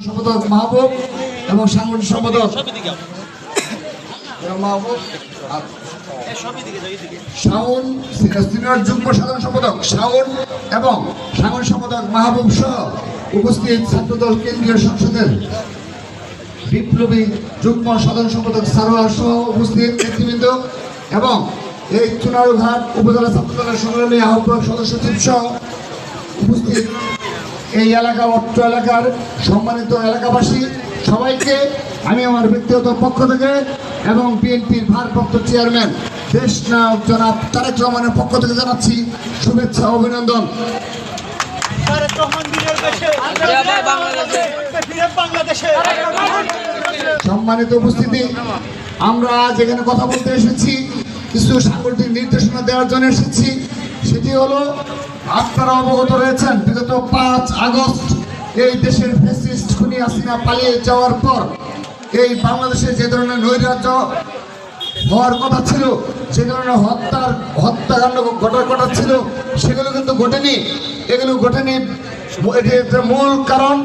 সম্পাদক মাহবুব এবং সাংগঠনিক সম্পাদক মাহবুব শাওন, সিনিয়র যুগ্ম সাধারণ সম্পাদক শাওন এবং সাংগঠনিক সম্পাদক মাহবুব সহ উপস্থিত ছাত্রদল কেন্দ্রীয় সংসদের বিপ্লবী যুগ্ম সাধারণ সম্পাদক সারোয়ার সহ উপস্থিত নেতৃবৃন্দ এবং এই চুনারুঘাট উপজেলা ছাত্রদলের সংগ্রামী আহ্বায়ক সদস্য সহ উপস্থিত এই এলাকা অত্র এলাকার সম্মানিত এলাকাবাসী সবাইকে আমি আমার ব্যক্তিগত পক্ষ থেকে এবং বিএনপির ভারপ্রাপ্ত চেয়ারম্যান দেশ নায়ক জনাব তারেক রহমানের পক্ষ থেকে জানাচ্ছি শুভেচ্ছা অভিনন্দন। সম্মানিত উপস্থিতি, আমরা আজ এখানে কথা বলতে এসেছি, কিছু সাংগঠনিক নির্দেশনা দেওয়ার জন্য এসেছি। সেটি হলো, আপনারা অবগত রয়েছেন বিগত 5 আগস্ট এই দেশের ফ্যাসিস্ট খুনি হাসিনা পালিয়ে যাওয়ার পর এই বাংলাদেশে যে ধরনের নৈরাজ্য হওয়ার কথা ছিল, যে ধরনের হত্যাকাণ্ড ঘটার কথা ছিল, সেগুলো কিন্তু ঘটেনি। এগুলো ঘটেনি, এটির মূল কারণ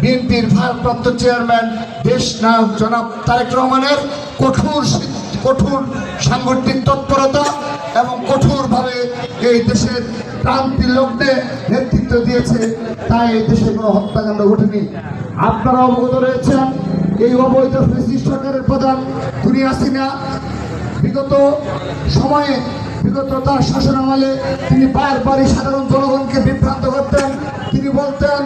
বিএনপির ভারপ্রাপ্ত চেয়ারম্যান দেশ নায়ক জনাব তারেক রহমানের কঠোর সাংগঠনিক তৎপরতা এবং কঠোরভাবে এই দেশের ক্রান্তি লগ্নে নেতৃত্ব দিয়েছে, তাই এই দেশে কোনো হত্যাকাণ্ড ঘটেনি। আপনারা অবগত রয়েছেন এই অবৈধ ফ্যাসিস্ট সরকারের প্রধান খুনি হাসিনা বিগত তার শাসনামলে তিনি বারবারই সাধারণ জনগণকে বিভ্রান্ত করতেন। তিনি বলতেন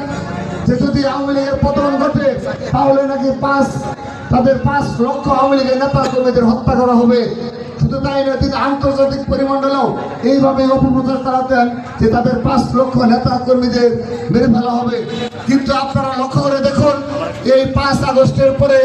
যে যদি আওয়ামী লীগের পতন ঘটে তাহলে নাকি তাদের 5 লক্ষ আওয়ামী লীগের নেতা কর্মীদের হত্যা করা হবে। শুধু তাই নয়, তিনি আন্তর্জাতিক পরিমণ্ডলেও এইভাবে অপপ্রচার চালাতেন যে তাদের 5 লক্ষ নেতা কর্মীদের মেরে ফেলা হবে। কিন্তু আপনারা লক্ষ্য করে দেখুন, এই 5 আগস্টের পরে